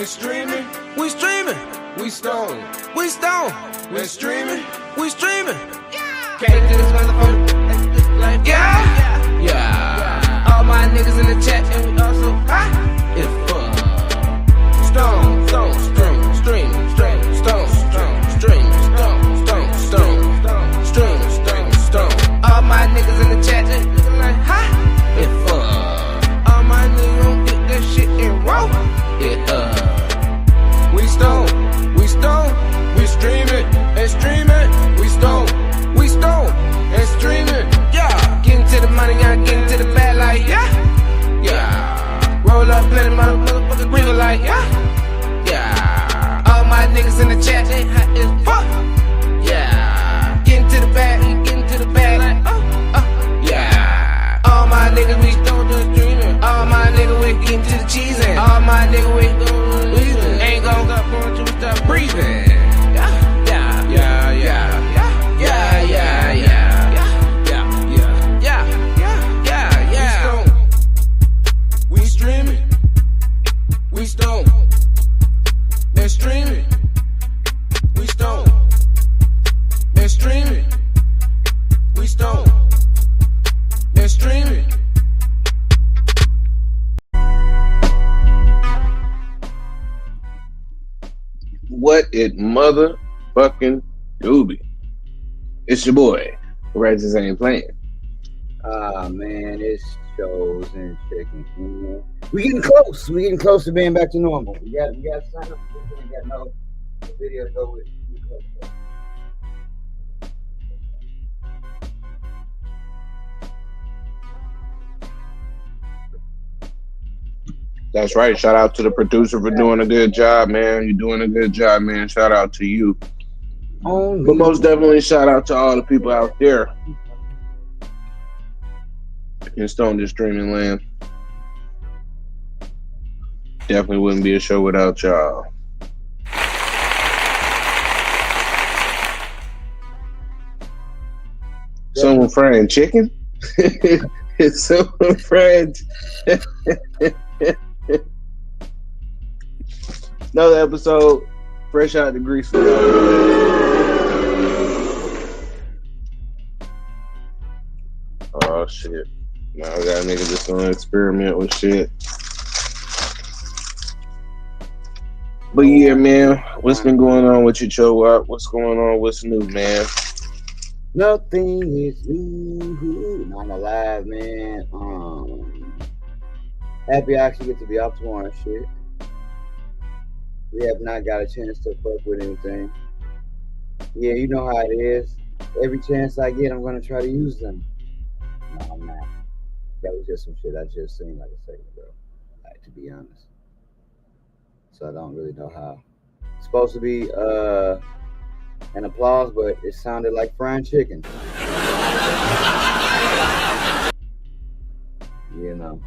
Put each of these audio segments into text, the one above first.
We're streaming, we streaming, we stone, we stone. We're streaming, we streaming. Came to this motherfucker like yeah. All my niggas in the chat and we also high. It's fun. Stone, stone, stream, stream, stream, stone, stone, stream, stone, stone, stone, stream, stone, stone. All my niggas in the chat and looking like high. It's fun. All my niggas gon' get that shit and roll. We stone, we stone, we streaming and streaming. We stone and streaming. Yeah, getting to the money, gotta get into the bag like yeah. Roll up, plenty motherfuckers breathing like yeah. All my niggas in the chat, they hot as fuck. Yeah, getting to the bag, getting to the bag like yeah. All my niggas we stone just streaming. All my niggas we getting to the cheese and all my niggas we ain't gon' stop breathing. We streaming, we stone, and streaming. We stone, and streaming. We stone, and streaming. What it motherfucking do be? It's your boy, Regis Ain't Playing. Man, it's shows and chicken. Man. We getting close. We getting close to being back to normal. We got to sign up. We got no video to go with. That's right. Shout out to the producer for doing a good job, man. You're doing a good job, man. Shout out to you. But most definitely shout out to all the people out there in Stone Just Streaming Land. Definitely wouldn't be a show without y'all. Someone frying chicken? It's someone frying another episode, fresh out the grease. Oh shit! Now I got a nigga just gonna experiment with shit. But yeah, man, what's been going on with you, Cho Up? What's going on? What's new, man? Nothing is new. I'm alive, man. Happy I actually get to be off tomorrow and shit. We have not got a chance to fuck with anything. Yeah, you know how it is. Every chance I get, I'm gonna try to use them. No, I'm not. That was just some shit I just seen like a second ago. Like, to be honest. So I don't really know how. It's supposed to be an applause, but it sounded like frying chicken. You know.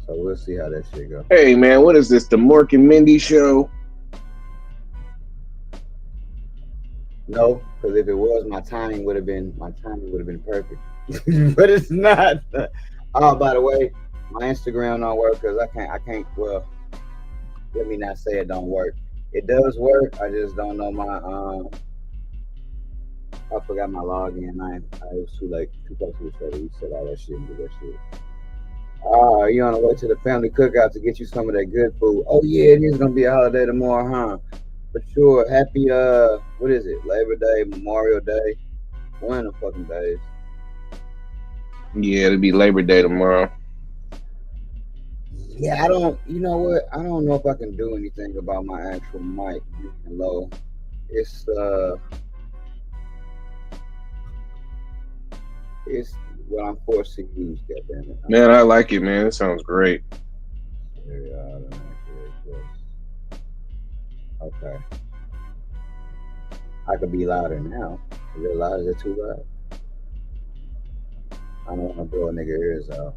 So we'll see how that shit goes. Hey man, what is this? The Mork and Mindy show? No, because if it was, my timing would have been perfect. But it's not. Oh, by the way, my Instagram don't work because I can't. Well, let me not say it don't work. It does work. I just don't know my I forgot my login. I was too close to the show to reset all that shit and do that shit. You on the way to the family cookout to get you some of that good food. Oh yeah, it is gonna be a holiday tomorrow, huh? For sure. Happy what is it? Labor Day, Memorial Day. One of the fucking days. Yeah, it'll be Labor Day tomorrow. Yeah, you know what? I don't know if I can do anything about my actual mic being low. It's what I'm forced to use, goddammit. Man, I like it, man. It sounds great. Yeah, okay. I could be louder now. Is it loud? Is it too loud? I don't want to blow a nigga ears out.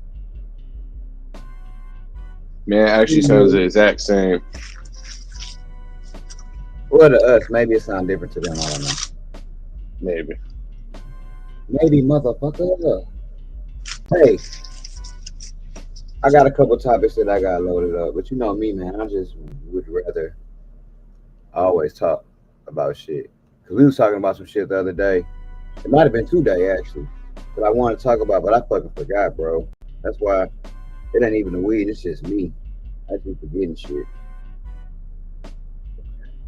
Man, it actually sounds the exact same. Well, to us, maybe it sounds different to them. I don't know. Maybe, motherfucker. Hey, I got a couple topics that I got loaded up, but you know me, man. I just would rather always talk about shit. Cause we was talking about some shit the other day. It might have been today actually, that I wanted to talk about, but I fucking forgot, bro. That's why it ain't even the weed. It's just me. I just forgetting shit.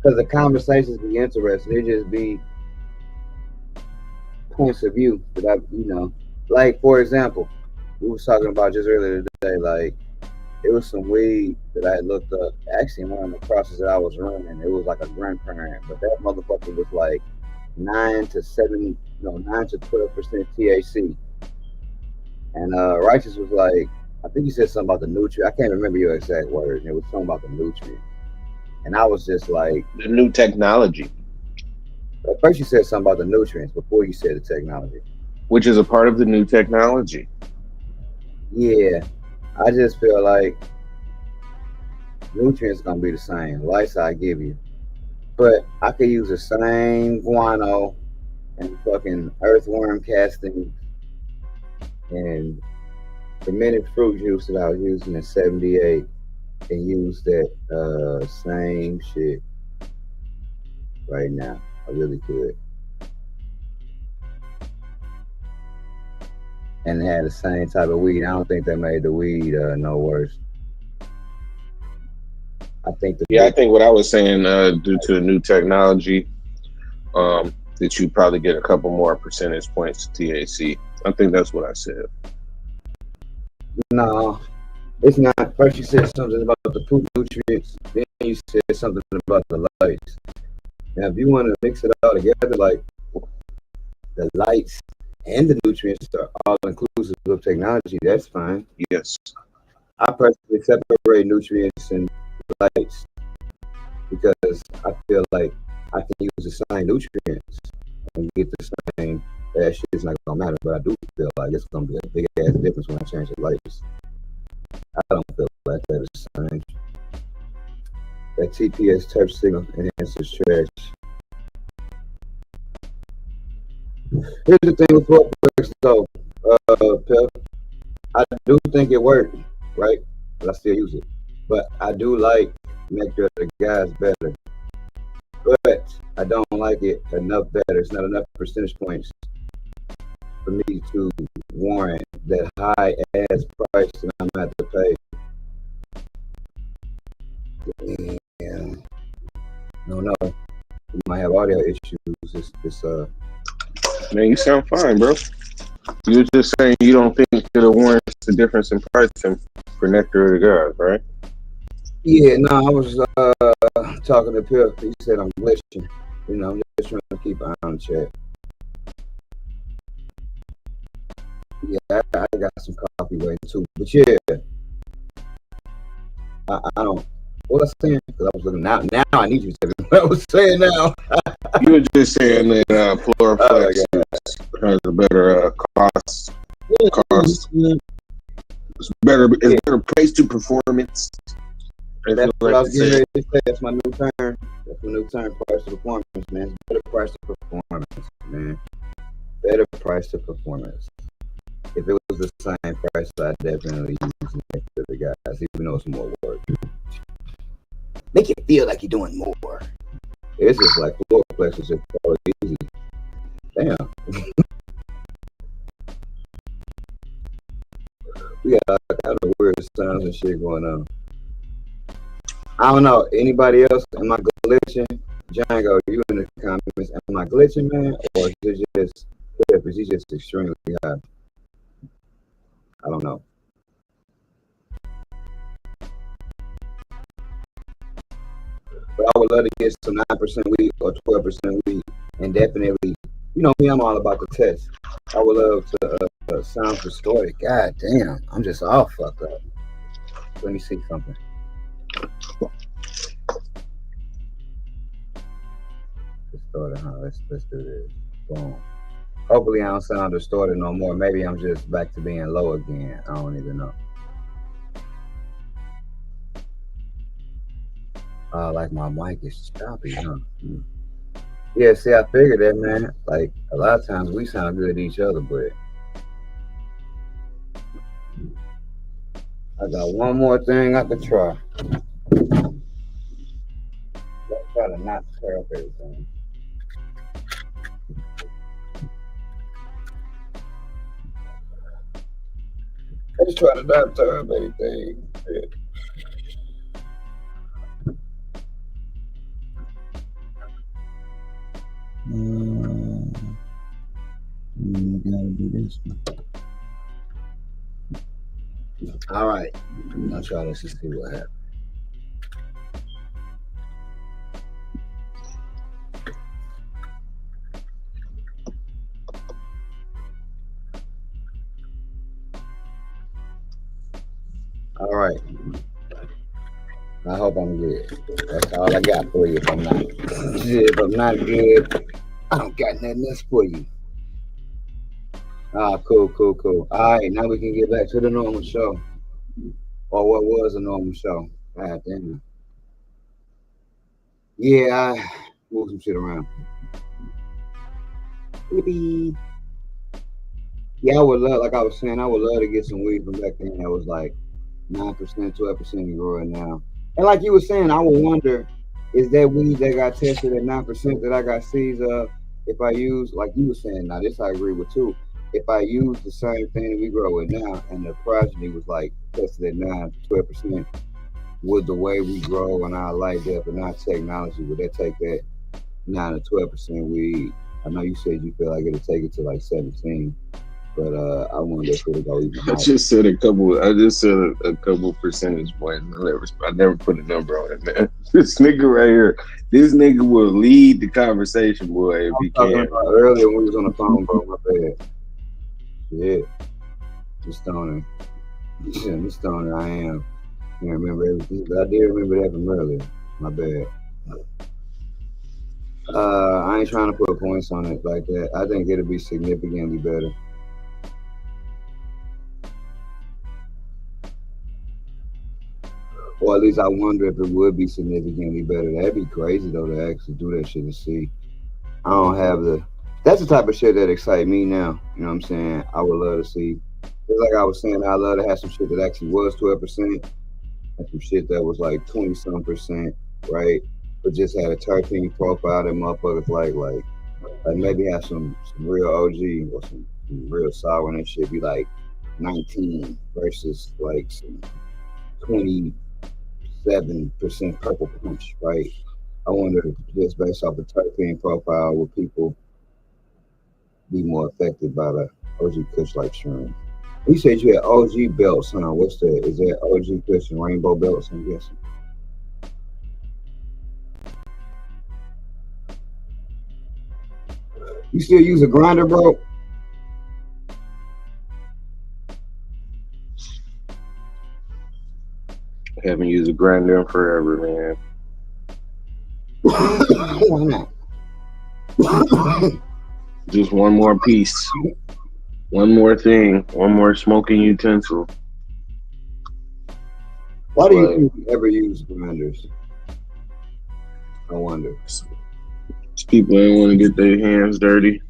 Cause the conversations be interesting. It just be points of view that like for example, we was talking about just earlier today, like it was some weed that I had looked up. Actually, in one of the process that I was running, it was like a grandparent, but that motherfucker was like 9 to 12% THC. And Righteous was like, I think he said something about the nutrient. I can't remember your exact word. It was something about the nutrient. And I was just like, the new technology. At first you said something about the nutrients before you said the technology. Which is a part of the new technology. Yeah. I just feel like nutrients gonna be the same. Lights I give you. But I could use the same guano and fucking earthworm casting and fermented fruit juice that I was using in 78 and use that same shit right now. I really could. And they had the same type of weed. I don't think that made the weed no worse. I think I think what I was saying, due to the new technology, that you probably get a couple more percentage points to THC. I think that's what I said. No, it's not. First you said something about the food nutrients, then you said something about the lights. Now if you want to mix it all together, like the lights and the nutrients are all inclusive of technology, that's fine. Yes. I personally separate nutrients and lights because I feel like I can use the same nutrients and get the same. That shit's not gonna matter, but I do feel like it's gonna be a big ass difference when I change the lights. I don't feel like that is the same. That TPS touch signal enhances trash. Here's the thing with Fourplex though, Pep. I do think it worked, right? But I still use it. But I do like Nectar the Guys better. But I don't like it enough better. It's not enough percentage points for me to warrant that high ass price that I'm going to have to pay. Yeah. No. We might have audio issues. Man, you sound fine, bro. You were just saying you don't think that it warrants the difference in pricing for Nectar of the Gods, right? Yeah, no, I was talking to Pip. He said I'm glitching. I'm just trying to keep an eye on the chat. Yeah, I got some coffee waiting too. But yeah, I don't. What was I saying? Because I was looking now. Now I need you to tell me what I was saying now. You were just saying that Fourplex has a better cost. It's better price to performance. That's what I was getting ready to say. That's my new term. That's my new term, price to performance, man. It's better price to performance, man. Better price to performance. If it was the same price, I'd definitely use Nectar of the Guys, even though it's more work. Make it feel like you're doing more. It's just like Fourplex is just so easy. Damn. We got all kind of weird sounds and shit going on. I don't know. Anybody else? Am I glitching? Django, you in the comments? Am I glitching, man? Or is he just extremely high? I don't know. But I would love to get some 9% weed or 12% weed, and definitely, me, I'm all about the test. I would love to sound distorted. God damn, I'm just all fucked up. Let me see something. Distorted, huh? Let's do this. Boom. Hopefully I don't sound distorted no more. Maybe I'm just back to being low again. I don't even know. Like my mic is choppy, huh? Yeah, see, I figured that, man. Like, a lot of times we sound good to each other, but I got one more thing I could try. Let's try to not tear up everything. Let's try to not tear up anything. Gotta do this one. All right, I'll try this to see what happens. All right. I hope I'm good. That's all I got for you. If I'm not good, I don't got nothing else for you. Cool. All right, now we can get back to the normal show. Or what was a normal show. God damn. Yeah, I moved some shit around. Maybe. Yeah, I would love, like I was saying, I would love to get some weed from back then that was like 9%, 12% and growing now. And like you were saying, I would wonder, is that weed that got tested at 9% that I got seeds of, if I use, like you were saying, now this I agree with too, if I use the same thing that we grow with now and the progeny was like tested at 9 to 12%, would the way we grow and our light depth and our technology, would that take that 9 to 12% weed? I know you said you feel like it'll take it to like 17. But I wonder if it'll go even higher. I just said a couple percentage points. I never put a number on it, man. This nigga right here, this nigga will lead the conversation, boy, if he can. Earlier when we was on the phone, bro, my bad. Yeah, the stoner. Yeah, the stoner I am. I can't remember everything, but I did remember that from earlier. My bad. I ain't trying to put points on it like that. I think it'll be significantly better. Or at least I wonder if it would be significantly better. That'd be crazy though to actually do that shit and see. I don't have that's the type of shit that excites me now. You know what I'm saying? I would love to see. Just like I was saying, I love to have some shit that actually was 12%. And some shit that was like 20-some%, right? But just had a terpene profile that motherfuckers like maybe have some real OG or some real sour and that shit be like 19 versus like some 27% purple punch, right? I wonder if just based off the terpene profile, would people be more affected by the OG Kush like shroom? You said you had OG belts, huh? What's that? Is that OG Kush and rainbow belts, I'm guessing? You still use a grinder, bro? I haven't used a grinder in forever, man. Why not? Just one more piece. One more thing. One more smoking utensil. Why do you ever use grinders? I wonder. People ain't want to get their hands dirty.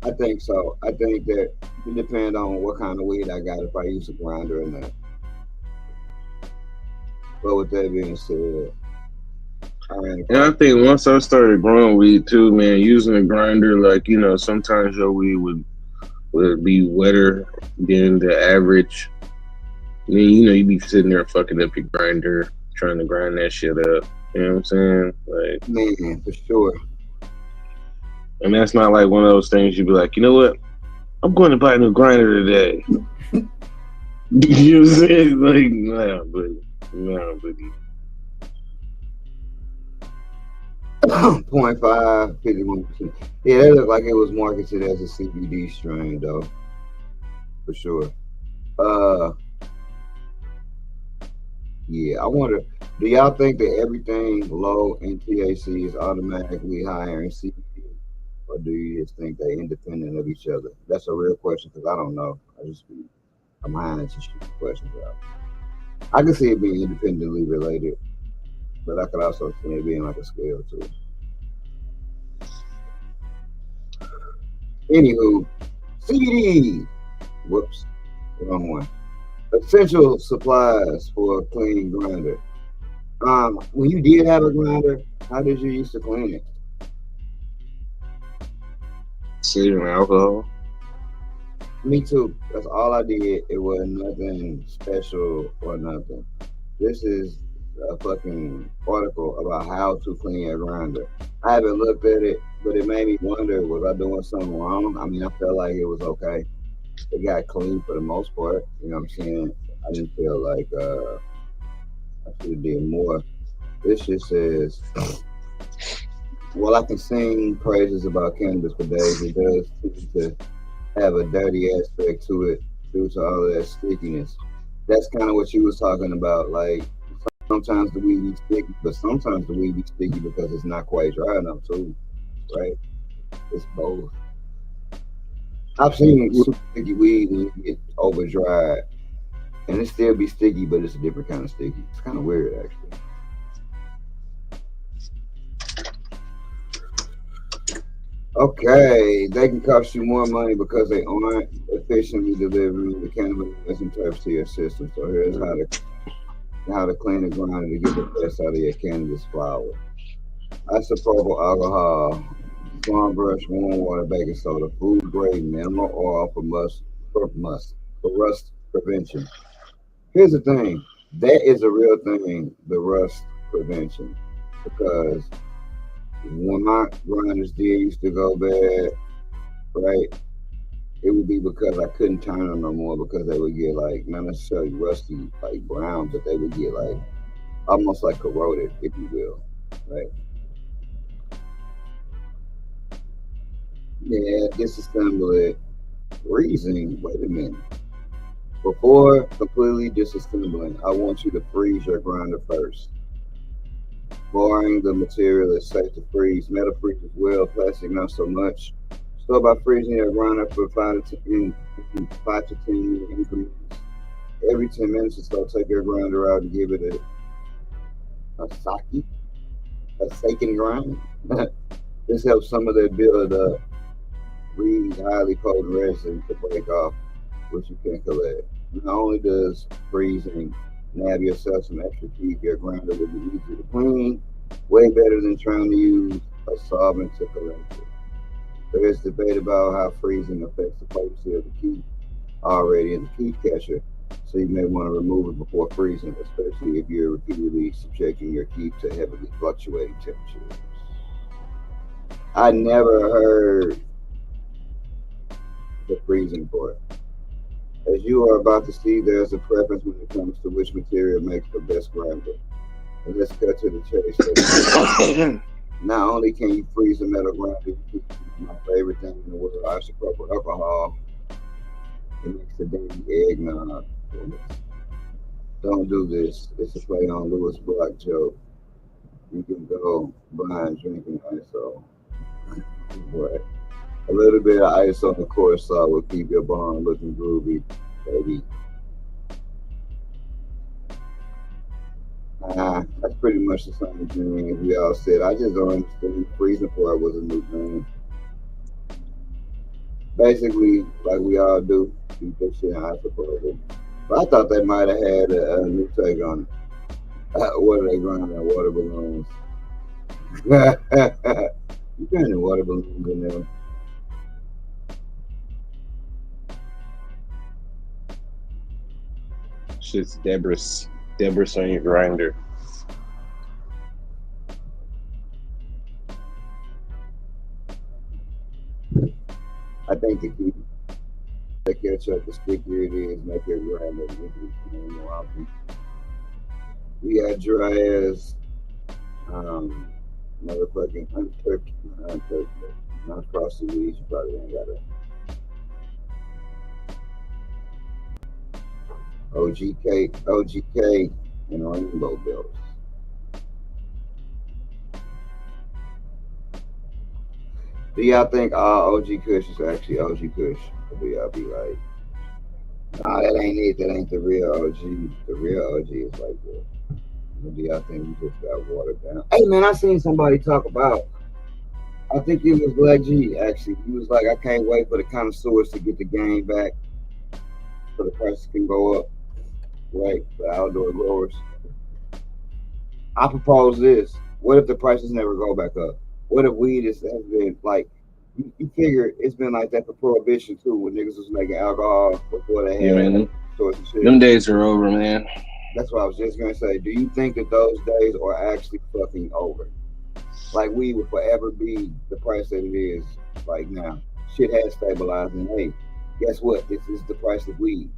I think so. I think that it depends on what kind of weed I got if I use a grinder or not. But with that being said, I think once I started growing weed too, man, using a grinder, like, you know, sometimes your weed would be wetter than the average. I mean, you know, you'd be sitting there fucking up your grinder, trying to grind that shit up. You know what I'm saying? Like, man, for sure. And that's not like one of those things you'd be like, you know what? I'm going to buy a new grinder today. You know what I'm saying? Like, nah, buddy. 0.5, 51%. Yeah, that looked like it was marketed as a CBD strain, though. For sure. Yeah, I wonder, do y'all think that everything low in THC is automatically higher in CBD? Or do you just think they're independent of each other? That's a real question because I don't know. I'm high to shoot questions out. I can see it being independently related, but I could also see it being like a scale too. Anywho, CBD. Whoops. Wrong one. Essential supplies for a clean grinder. When you did have a grinder, how did you used to clean it? Season alcohol. Me too. That's all I did. It wasn't nothing special or nothing. This is a fucking article about how to clean a grinder. I haven't looked at it, but it made me wonder, was I doing something wrong? I mean, I felt like it was okay. It got clean for the most part. You know what I'm saying? I didn't feel like I should have did more. This just says, well, I can sing praises about cannabis for days. It does tend to have a dirty aspect to it due to all of that stickiness. That's kind of what you was talking about. Like sometimes the weed be sticky, but sometimes the weed be sticky because it's not quite dry enough too, right? It's both. I've seen super sticky weed when it get over dried, and it still be sticky, but it's a different kind of sticky. It's kind of weird actually. Okay, they can cost you more money because they aren't efficiently delivering the cannabis and types to your system. So here's how to clean a grinder to get the best out of your cannabis flower. Isopropyl alcohol, farm brush, warm water, baking soda, food grade minimal oil for rust prevention. Here's the thing, that is a real thing, the rust prevention, because when my grinders did used to go bad, right, it would be because I couldn't turn them no more because they would get like not necessarily rusty like brown, but they would get like almost like corroded, if you will, right? Yeah, disassemble it. Freezing. Wait a minute. Before completely disassembling, I want you to freeze your grinder first. Barring the material is safe to freeze. Metal freezes well, plastic not so much. Start by freezing your grinder for 5 to 10 minute increments. Every 10 minutes or so, take your grinder out and give it a second grind. This helps some of that build up really highly potent resin to break off, which you can collect. Not only does freezing nab yourself some extra keep, your grinder will be easy to clean, way better than trying to use a solvent to collect it. There is debate about how freezing affects the potency of the keep already in the keep catcher, so you may want to remove it before freezing, especially if you're repeatedly subjecting your keep to heavily fluctuating temperatures. I never heard the freezing part. As you are about to see, there's a preference when it comes to which material makes the best grinder. And let's cut to the chase. Not only can you freeze a metal grinder, my favorite thing in the world, isopropyl alcohol. It makes the damn eggnog. Don't do this. It's a play on Lewis Black joke. You can go blind drinking ISO. But a little bit of ice on the course salt will keep your bond looking groovy, baby. That's pretty much the same thing as we all said. I just don't understand. Freezing part was a new thing. Basically, like we all do, keep this shit in isopropyl. But I thought they might have had a new take on it. What are they grinding at? Water balloons. You grinding water balloons in there. Shit's Debris on your grinder. I think the key to catch up, the stickier it is, make your grinder more often. We got dry ass, motherfucking uncooked, not frosted weeds. You probably ain't got it. OGK, and rainbow belts. Do y'all think all OG Kush is actually OG Kush? Or do y'all be like, nah, that ain't it. That ain't the real OG. The real OG is like this. Or do y'all think we just got watered down? Hey, man, I seen somebody talk about, I think it was Black G, actually. He was like, I can't wait for the connoisseurs to get the game back. so the prices can go up, right? For outdoor growers. I propose this. What if the prices never go back up? What if weed has been like you figure it's been like that for prohibition too, when niggas was making alcohol before they Yeah, had man. stores and shit. Them days are over, man. That's what I was just gonna say. Do you think that those days are actually fucking over? Like weed will forever be the price that it is like now. Shit has stabilized, and hey, guess what? This is the price of weed.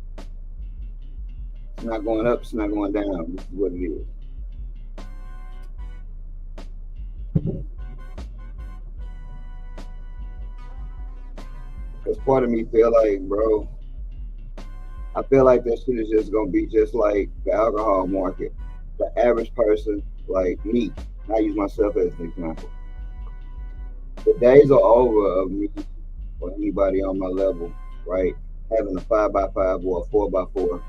It's not going up. It's not going down. This is what it is. Cause part of me feel like, bro, I feel like that shit is just gonna be just like the alcohol market. The average person, like me, and I use myself as an example. The days are over of me or anybody on my level, right? Having a 5x5 or a 4x4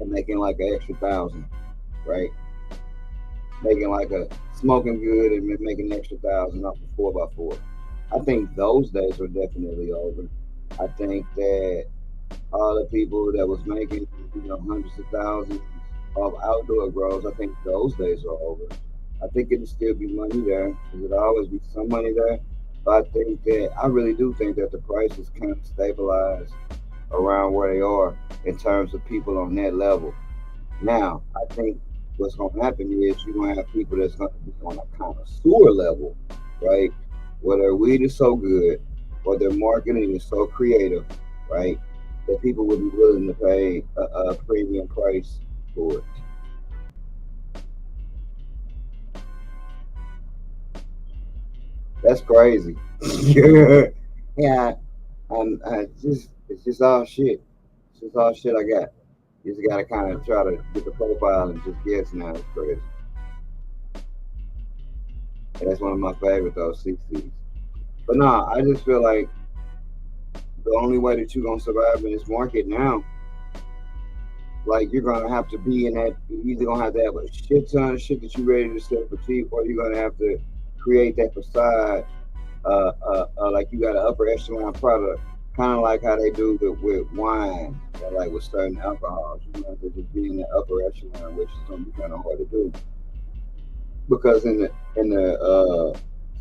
and making like an extra thousand, right? Making like a smoking good and making an extra thousand off a 4x4. I think those days are definitely over. I think that all the people that was making, hundreds of thousands of outdoor grows, I think those days are over. I think it'll still be money there. There'll always be some money there. But I really do think that the prices kind of stabilize around where they are in terms of people on that level. Now, I think what's going to happen is you're going to have people that's going to be on a connoisseur level, right? Where their weed is so good or their marketing is so creative, right? That people would be willing to pay a premium price for it. That's crazy. Yeah, it's just all shit. It's just all shit I got. You just gotta kind of try to get the profile and just guess now. It's crazy. And that's one of my favorite those 60s. But nah, I just feel like the only way that you're gonna survive in this market now, like you're gonna have to be in that. You're either gonna have to have a shit ton of shit that you're ready to sell for cheap, or you're gonna have to create that facade. Like you got an upper echelon product, kind of like how they do with wine, or like with certain alcohols. You have to just be in the upper echelon, which is gonna be kind of hard to do. Because to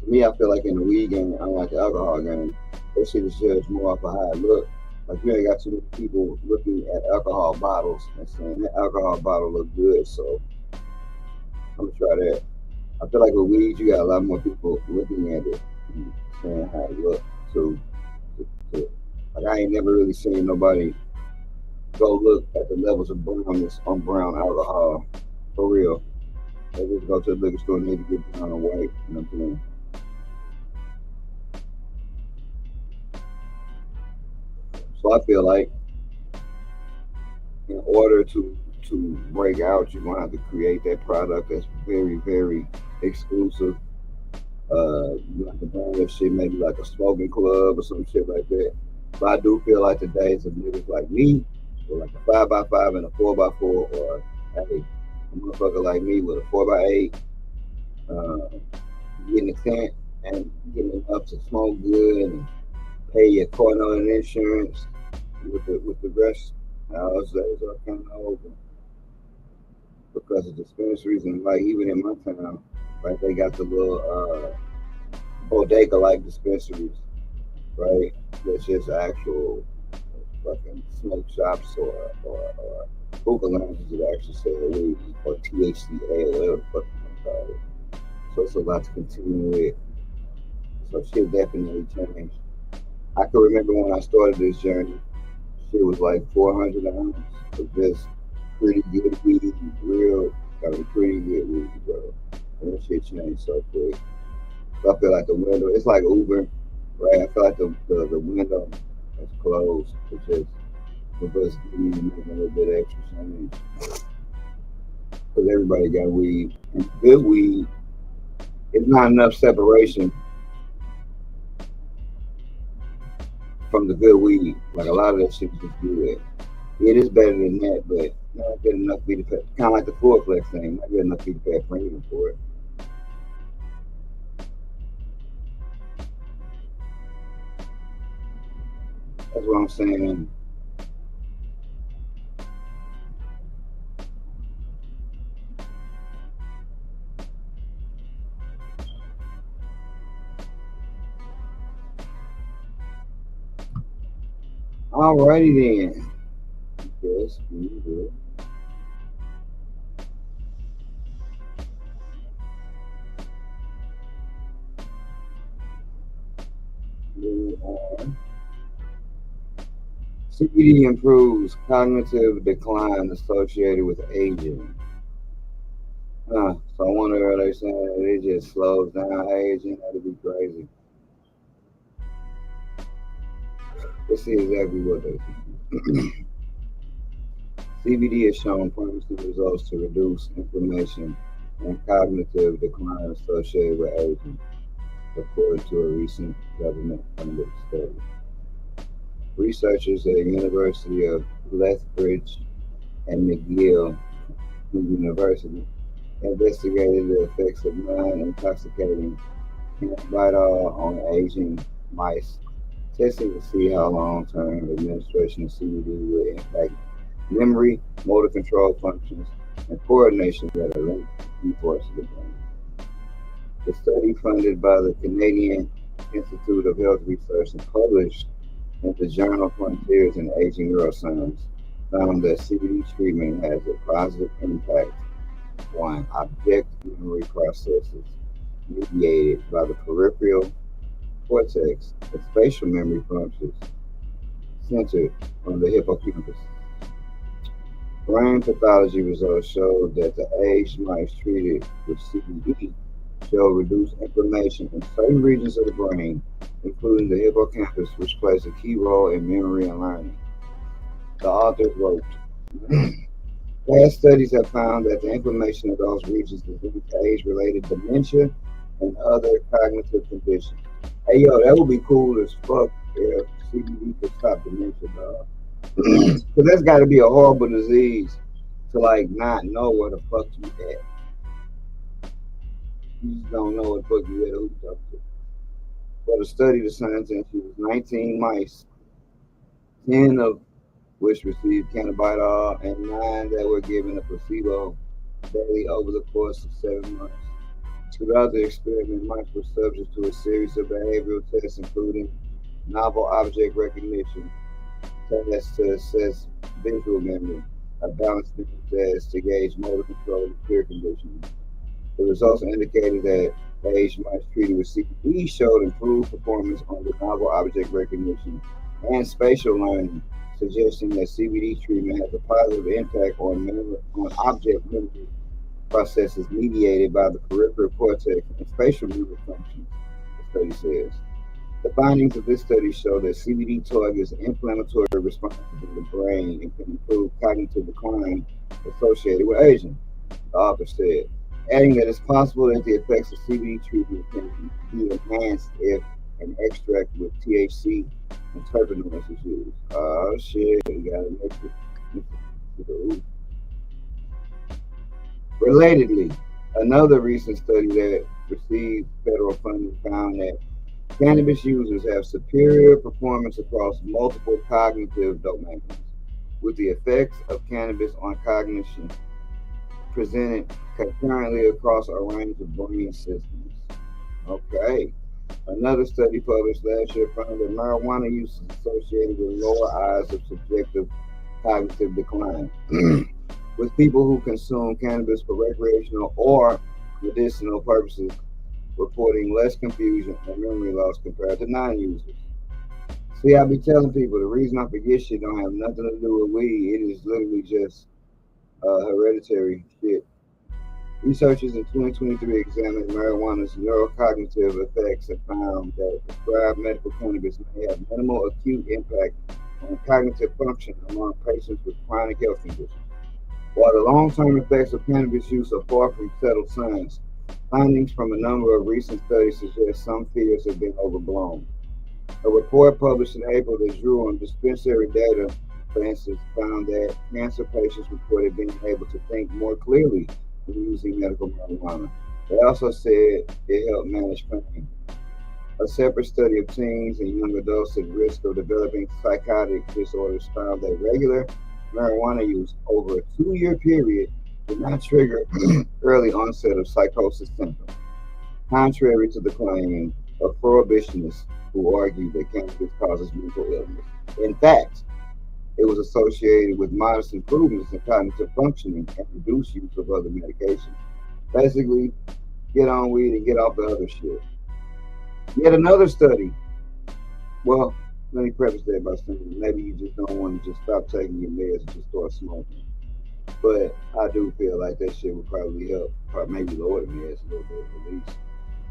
me, I feel like in the weed game, unlike the alcohol game, that shit is judged more off of how it look. Like you ain't got too many people looking at alcohol bottles and saying that alcohol bottle look good, so I'm gonna try that. I feel like with weed, you got a lot more people looking at it and saying how it look. So, like I ain't never really seen nobody go look at the levels of brownness on brown alcohol for real. They just go to the liquor store and need to get brown and white. You know what I'm saying? So I feel like in order to break out, you're gonna have to create that product that's very, very exclusive. You have to brand that shit maybe like a smoking club or some shit like that. But I do feel like the days of niggas like me, or like a 5x5 and a 4x4, or hey, a motherfucker like me with a 4x8, uh, getting a tent and getting enough to smoke good and pay your car note and insurance with the rest. Those days are kind of over because of dispensaries and like even in my town, like they got the little bodega like dispensaries, right? That's just actual fucking smoke shops or hookah lounges that actually sell weed or THCA or whatever the fuck you call it. So it's a lot to continue with. So shit definitely changed. I can remember when I started this journey, shit was like 400 an ounce of just pretty good weed, real, I mean, pretty good weed, bro. And that shit changed so quick. So I feel like the window, it's like Uber, right? I feel like the window is closed. It's just for us making a little bit extra change. Because everybody got weed. And good weed, it's not enough separation from the good weed. Like a lot of that shit is just good. It is better than that, but not good enough for me to pay. Kind of like the Full Flex thing, not good enough for me to pay a premium for it. That's what I'm saying. Alrighty then. Yes, we will. Move on. CBD improves cognitive decline associated with aging. So I wonder if they're saying that it just slows down aging. That'd be crazy. Let's see exactly what they say. CBD has shown promising results to reduce inflammation and cognitive decline associated with aging, according to a recent government-funded study. Researchers at the University of Lethbridge and McGill University investigated the effects of non-intoxicating cannabidiol on aging mice, testing to see how long-term administration of CBD would impact memory, motor control functions, and coordination that are linked to key parts of the brain. The study, funded by the Canadian Institute of Health Research and published in the journal Frontiers in Aging Neuroscience, found that CBD treatment has a positive impact on object memory processes mediated by the peripheral cortex and spatial memory functions centered on the hippocampus. Brain pathology results showed that the aged mice treated with CBD showed reduced inflammation in certain regions of the brain, including the hippocampus, which plays a key role in memory and learning. The authors wrote, past studies have found that the inflammation of those regions is linked to age-related dementia and other cognitive conditions. Hey, yo, that would be cool as fuck if CBD could stop dementia, dog. Because that's got to be a horrible disease to, like, not know where the fuck you at. You just don't know what the fuck you at, who you talk to. For the study, the scientists used 19 mice, 10 of which received cannabidiol and 9 that were given a placebo daily over the course of 7 months. Throughout the experiment, mice were subject to a series of behavioral tests, including novel object recognition, tests to assess visual memory, a balanced memory test to gauge motor control and fear conditioning. The results indicated that aged mice treated with CBD showed improved performance on the novel object recognition and spatial learning, suggesting that CBD treatment has a positive impact on object memory processes mediated by the peripheral cortex and spatial memory functions, the study says. The findings of this study show that CBD targets inflammatory responses in the brain and can improve cognitive decline associated with aging, the author said, adding that it's possible that the effects of CBD treatment can be enhanced if an extract with THC and terpenoids is used. Oh shit, you gotta mix it. Relatedly, another recent study that received federal funding found that cannabis users have superior performance across multiple cognitive domains, with the effects of cannabis on cognition presented concurrently across a range of brain systems. Okay. Another study published last year found that marijuana use is associated with lower odds of subjective cognitive decline, with people who consume cannabis for recreational or medicinal purposes reporting less confusion and memory loss compared to non-users. See, I be telling people the reason I forget shit don't have nothing to do with weed. It is literally just hereditary shit. Researchers in 2023 examined marijuana's neurocognitive effects and found that prescribed medical cannabis may have minimal acute impact on cognitive function among patients with chronic health conditions. While the long-term effects of cannabis use are far from settled science, findings from a number of recent studies suggest some fears have been overblown. A report published in April that drew on dispensary data, for instance, found that cancer patients reported being able to think more clearly when using medical marijuana. They also said it helped manage pain. A separate study of teens and young adults at risk of developing psychotic disorders found that regular marijuana use over a 2-year period did not trigger early onset of psychosis symptoms, contrary to the claim of prohibitionists who argue that cannabis causes mental illness. In fact, it was associated with modest improvements in cognitive functioning and reduced use of other medications. Basically, get on weed and get off the other shit. Yet another study. Well, let me preface that by saying maybe you just don't want to just stop taking your meds and just start smoking. But I do feel like that shit would probably help, or maybe lower the meds a little bit at least.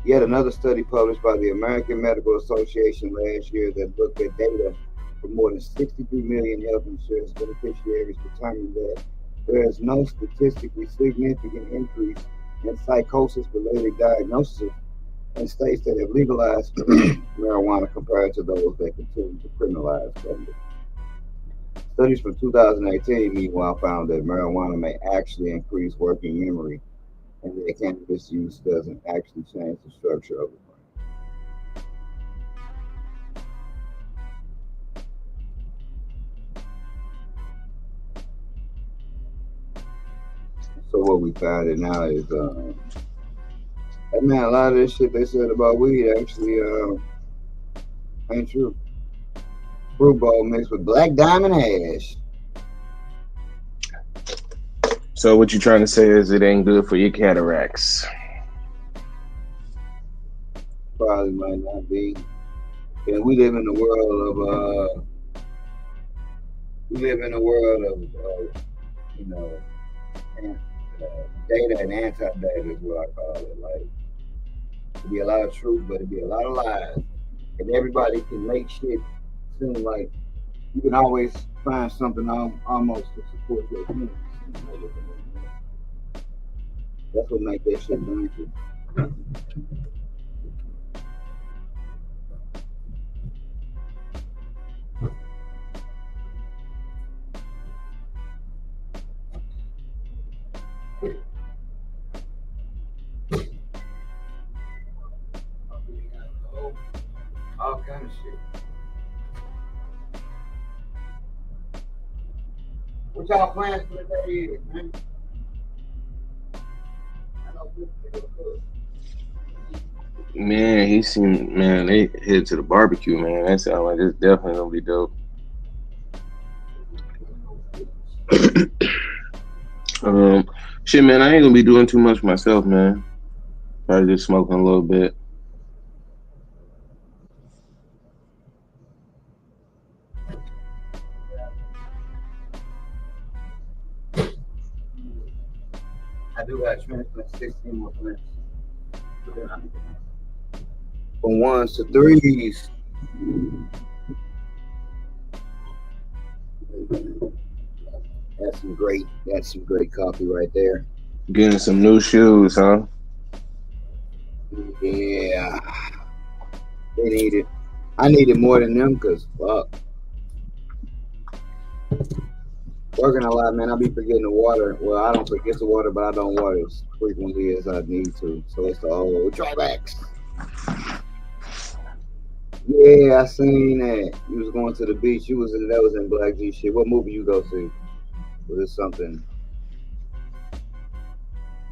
Yet another study published by the American Medical Association last year that looked at data for more than 63 million health insurance beneficiaries determined that there is no statistically significant increase in psychosis-related diagnoses in states that have legalized marijuana compared to those that continue to criminalize cannabis. Studies from 2018, meanwhile, found that marijuana may actually increase working memory and that cannabis use doesn't actually change the structure of the brain. So what we found it now is, man, a lot of this shit they said about weed actually ain't true. Fruit ball mixed with black diamond hash. So what you trying to say is it ain't good for your cataracts? Probably might not be. And we live in a world of you know, data and anti-data is what I call it. Like, it'd be a lot of truth, but it'd be a lot of lies. And everybody can make shit seem like you can always find something almost to support your opinion. That's what makes that shit dangerous. All kind of shit. What y'all plans for the day is, man? Man, they head to the barbecue, man. That sounds like it's definitely gonna be dope. Shit, man, I ain't gonna be doing too much myself, man. Probably just smoking a little bit. I do got transplant 16 more plants. From ones to threes. That's some great coffee right there. Getting some new shoes, huh? Yeah. They need it. I need it more than them because fuck. Working a lot, man. I be forgetting the water. Well, I don't forget the water, but I don't water as frequently as I need to. So it's the old drawbacks. Yeah, I seen that. You was going to the beach. That was in Black G shit. What movie you go see? Was it something?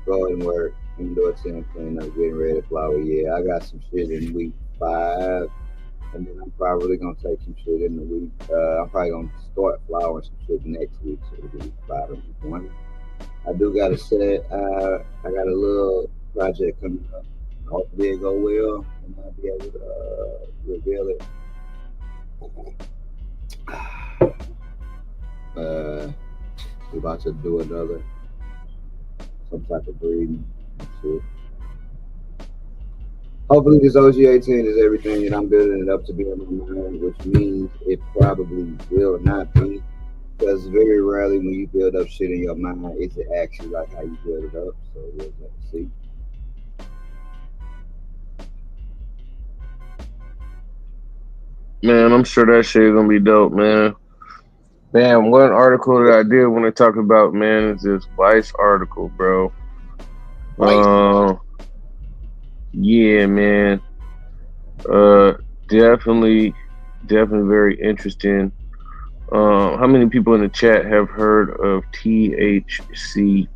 Going work, indoor team clean up, getting ready to flower. Yeah, I got some shit in week 5. And then I'm probably gonna take some shit in the week. I'm probably gonna start flowering some shit next week, so it'll be 5 and 20. I do got a set. I got a little project coming up. Hopefully it go well, and I'll be able to reveal it. We're about to do some type of breeding shit. Hopefully this OG18 is everything that I'm building it up to be in my mind, which means it probably will not be, because very rarely when you build up shit in your mind, is it actually like how you build it up. So we'll have to see. Man, I'm sure that shit gonna be dope, man. Damn, one article that I did want to talk about, man, is this Vice article, bro. Yeah, man. Definitely very interesting. How many people in the chat have heard of THCP?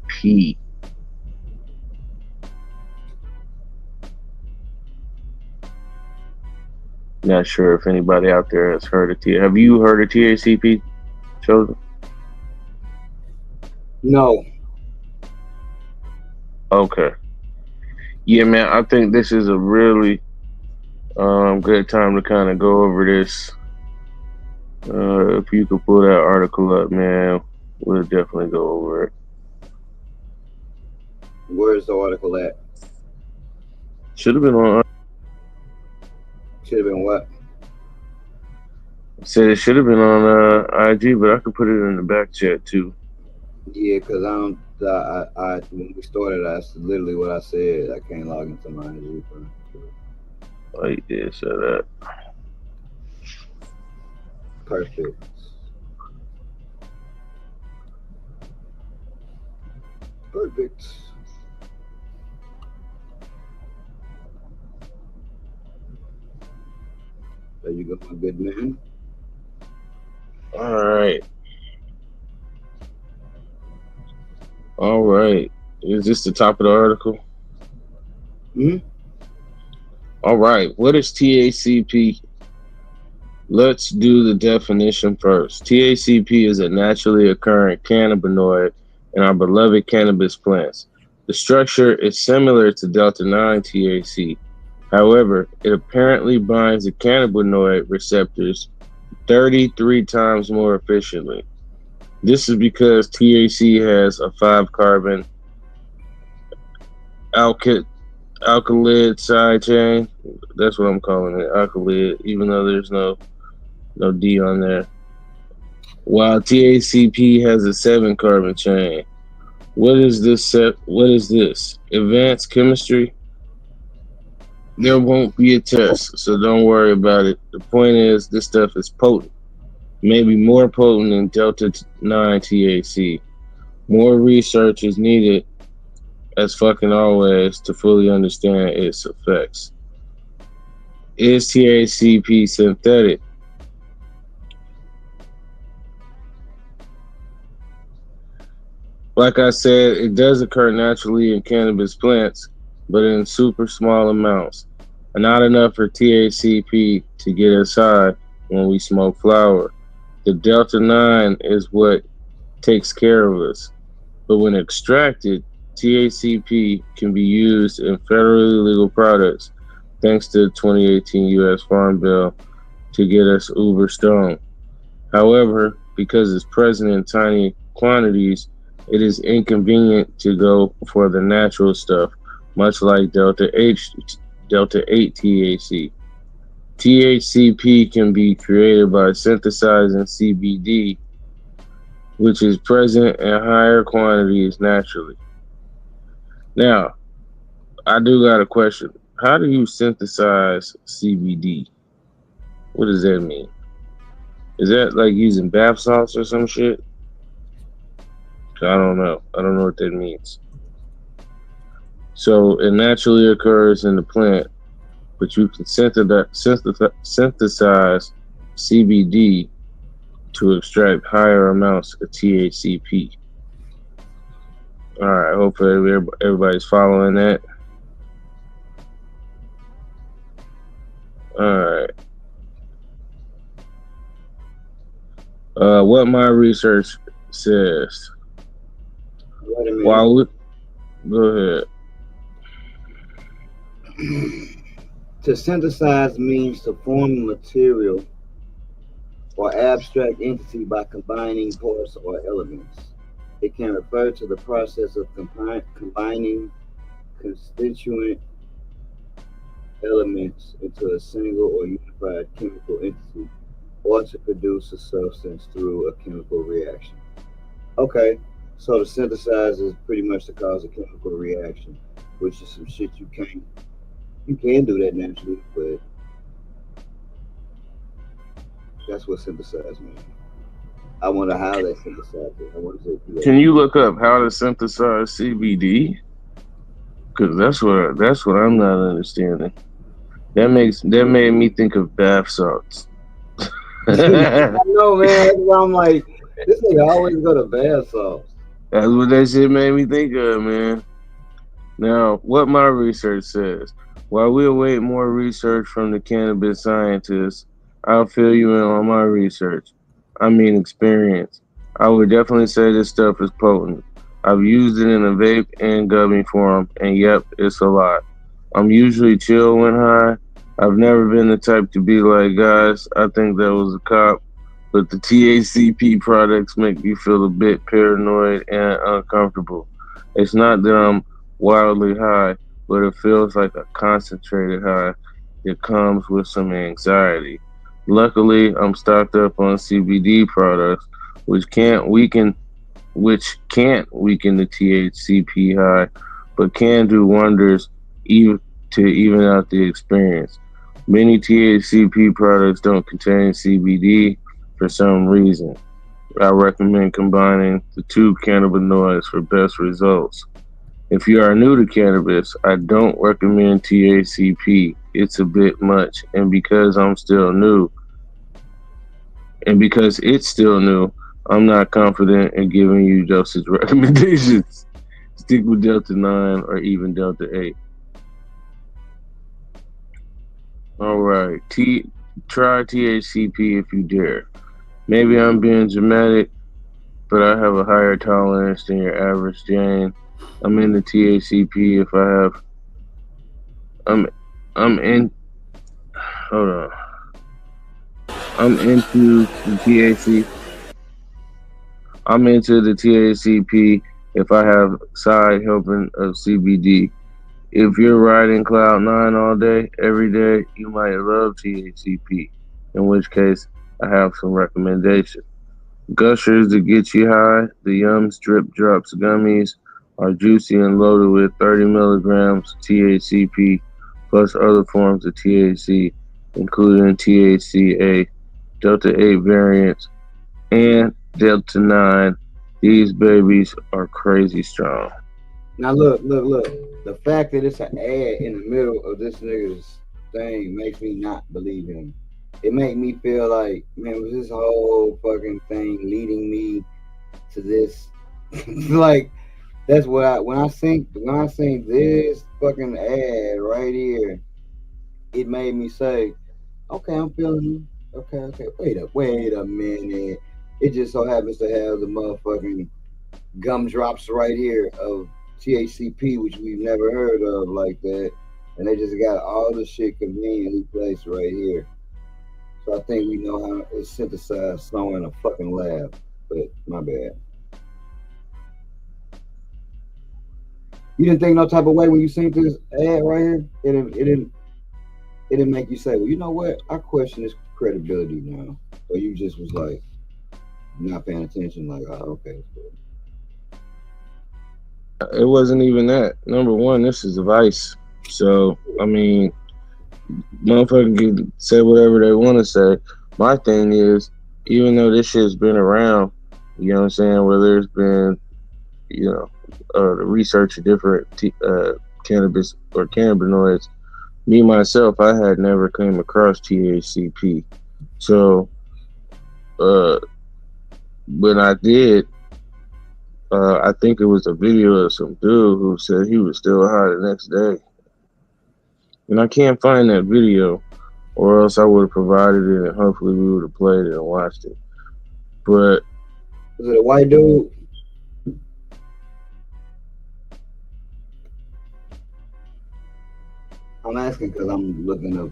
Not sure if anybody out there has heard of Have you heard of THCP, Chosen? No. Okay. Yeah, man, I think this is a really good time to kind of go over this. If you could pull that article up, man, we'll definitely go over it. Where's the article at? Should have been on. Should have been what? Said it should have been on IG, but I could put it in the back chat too. Yeah, because I don't. When we started, that's literally what I said. I can't log into my IG. Oh, you did say that. Perfect. Perfect. There you go, my good man. All right. All right. Is this the top of the article? Hmm? All right. What is THCP? Let's do the definition first. THCP is a naturally occurring cannabinoid in our beloved cannabis plants. The structure is similar to Delta 9 THC. However, it apparently binds the cannabinoid receptors 33 times more efficiently. This is because THC has a 5-carbon alkylate side chain. That's what I'm calling it, alkylate, even though there's no D on there. While THCP has a 7-carbon chain. What is this? What is this? Advanced chemistry? There won't be a test, so don't worry about it. The point is, this stuff is potent. Maybe more potent than Delta 9 THC. More research is needed, as fucking always, to fully understand its effects. Is THCP synthetic? Like I said, it does occur naturally in cannabis plants, but in super small amounts. Not enough for THCP to get us high when we smoke flower. The Delta 9 is what takes care of us. But when extracted, THCP can be used in federally legal products, thanks to the 2018 U.S. Farm Bill, to get us uber stoned. However, because it's present in tiny quantities, it is inconvenient to go for the natural stuff, much like Delta 8 THC. THCP can be created by synthesizing CBD, which is present in higher quantities naturally. Now, I do got a question. How do you synthesize CBD? What does that mean? Is that like using bath salts or some shit? I don't know. I don't know what that means. So it naturally occurs in the plant, but you can synthesize CBD to extract higher amounts of THCP. All right, hopefully everybody's following that. All right. What my research says. Wait a minute. Go ahead. To synthesize means to form a material or abstract entity by combining parts or elements. It can refer to the process of combining constituent elements into a single or unified chemical entity, or to produce a substance through a chemical reaction. Okay, so to synthesize is pretty much to cause a chemical reaction, which is some shit you can do that naturally, but that's what synthesize means. I wonder how they synthesize it. I wonder if they Can you look up how to synthesize CBD? Because that's what I'm not understanding. That made me think of bath salts. I know, man. I'm like, this nigga always go to bath salts. That's what that shit made me think of, man. Now, what my research says. While we await more research from the cannabis scientists, I'll fill you in on my research. I mean experience. I would definitely say this stuff is potent. I've used it in a vape and gummy form, and yep, it's a lot. I'm usually chill when high. I've never been the type to be like, guys, I think that was a cop. But the THCP products make me feel a bit paranoid and uncomfortable. It's not that I'm wildly high, but it feels like a concentrated high that comes with some anxiety. Luckily, I'm stocked up on CBD products, which can't weaken the THCP high, but can do wonders even to even out the experience. Many THCP products don't contain CBD for some reason. I recommend combining the two cannabinoids for best results. If you are new to cannabis, I don't recommend THCP. It's a bit much, and because it's still new, I'm not confident in giving you dosage recommendations. Stick with Delta 9 or even Delta 8. Alright, try THCP if you dare. Maybe I'm being dramatic, but I have a higher tolerance than your average Jane. I'm into THCP if I have. I'm, I'm in. Hold on. I'm into the THC. I'm into the THCP if I have side helping of CBD. If you're riding Cloud 9 all day, every day, you might love THCP, in which case I have some recommendations. Gushers that get you high, the Yums Drip Drops gummies are juicy and loaded with 30 milligrams THCP plus other forms of THC, including THCA, Delta 8 variants, and Delta 9. These babies are crazy strong. Now look. The fact that it's an ad in the middle of this nigga's thing makes me not believe him. It made me feel like, man, was this whole fucking thing leading me to this? Like, that's what when I seen this fucking ad right here, it made me say, okay, I'm feeling you. Okay. Wait a minute. It just so happens to have the motherfucking gumdrops right here of THCP, which we've never heard of like that. And they just got all the shit conveniently placed right here. So I think we know how it's synthesized somewhere in a fucking lab. But my bad. You didn't think no type of way when you seen this ad right here? It didn't make you say, well, you know what? I question this credibility now. Or you just was like not paying attention, like, oh, okay. It wasn't even that. Number one, this is a vice. So, I mean, motherfuckers can say whatever they want to say. My thing is, even though this shit's been around, you know what I'm saying, where there's been, the research of different cannabis or cannabinoids, me, myself, I had never come across THCP. So, when I did, I think it was a video of some dude who said he was still high the next day. And I can't find that video, or else I would have provided it and hopefully we would have played it and watched it. But was it a white dude? I'm asking because I'm looking up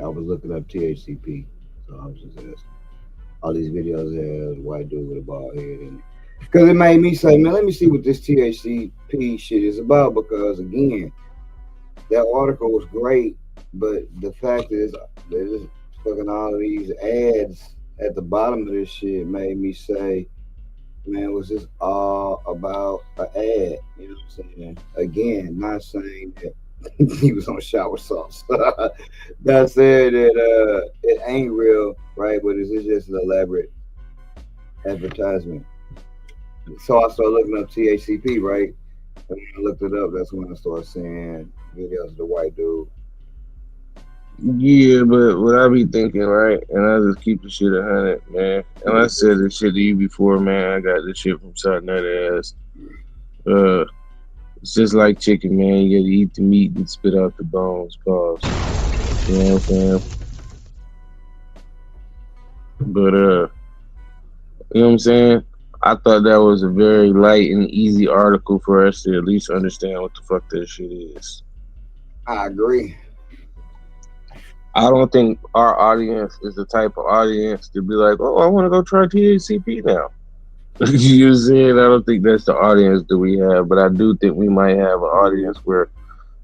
I was looking up THCP, so I was just asking. All these videos have white dude with a bald head in it. Because it made me say, man, let me see what this THCP shit is about. Because again, that article was great, but the fact is, there's fucking all of these ads at the bottom of this shit made me say, man, was this all about an ad? You know what I'm saying? Again, not saying that he was on shower sauce. Not saying that it ain't real, right? But it's just an elaborate advertisement. So I started looking up THCP, right? And when I looked it up, that's when I started seeing videos of the white dude. yeah, but what I be thinking, right? And I just keep the shit 100, man. And I said this shit to you before, man. I got this shit from Salt Nut Ass. It's just like chicken, man. You gotta eat the meat and spit out the bones, pause. You know what I'm saying? But You know what I'm saying? I thought that was a very light and easy article for us to at least understand what the fuck that shit is. I agree. I don't think our audience is the type of audience to be like, oh, I want to go try THCP now. You know what I'm saying? I don't think that's the audience that we have, but I do think we might have an audience where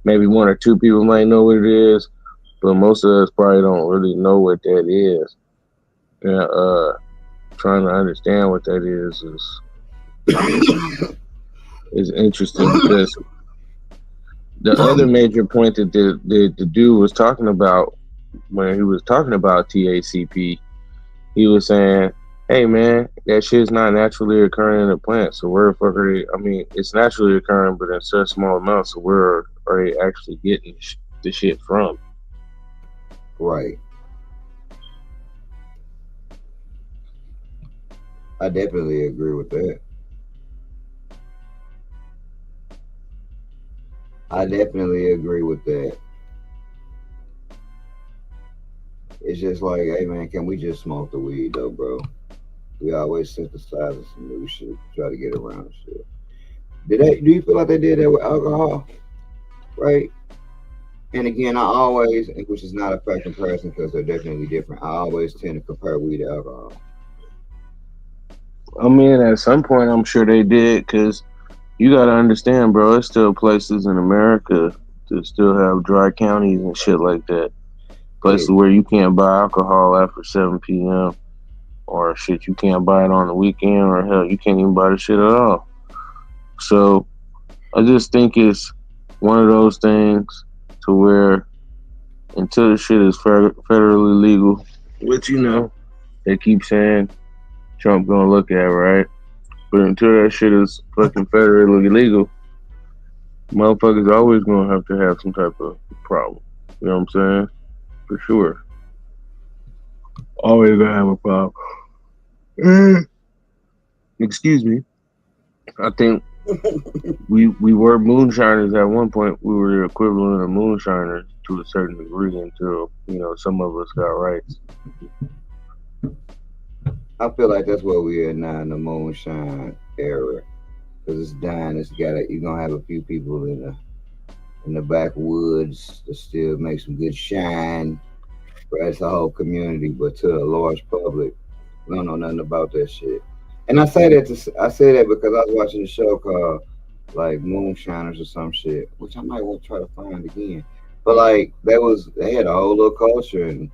maybe one or two people might know what it is, but most of us probably don't really know what that is. And trying to understand what that is interesting because the other major point that the dude was talking about when he was talking about THCP, he was saying, hey man, that shit's not naturally occurring in the plant. So where the fuck are they? I mean, it's naturally occurring, but in such small amounts. So where are they actually getting the shit from? Right. I definitely agree with that. I definitely agree with that. It's just like, hey man, can we just smoke the weed though, bro? We always synthesizing some new shit, try to get around shit. Do you feel like they did that with alcohol? Right? And again, I always, which is not a fair comparison because they're definitely different. I always tend to compare weed to alcohol. I mean, at some point, I'm sure they did because you got to understand, bro. There's still places in America that still have dry counties and shit like that. Places where you can't buy alcohol after 7 p.m. or shit, you can't buy it on the weekend, or hell, you can't even buy the shit at all. So I just think it's one of those things to where until the shit is federally legal, which they keep saying Trump gonna look at, right? But until that shit is fucking federally illegal, motherfuckers always gonna have to have some type of problem. You know what I'm saying? For sure. Always gonna have a problem. Excuse me. I think we were moonshiners at one point. We were the equivalent of moonshiners to a certain degree until, some of us got rights. I feel like that's where we are now in the moonshine era. Because it's dying. You're gonna have a few people in the backwoods to still make some good shine. But it's a whole community, but to a large public, we don't know nothing about that shit. And I say that because I was watching a show called like Moonshiners or some shit, which I might want to try to find again. But like they had a whole little culture and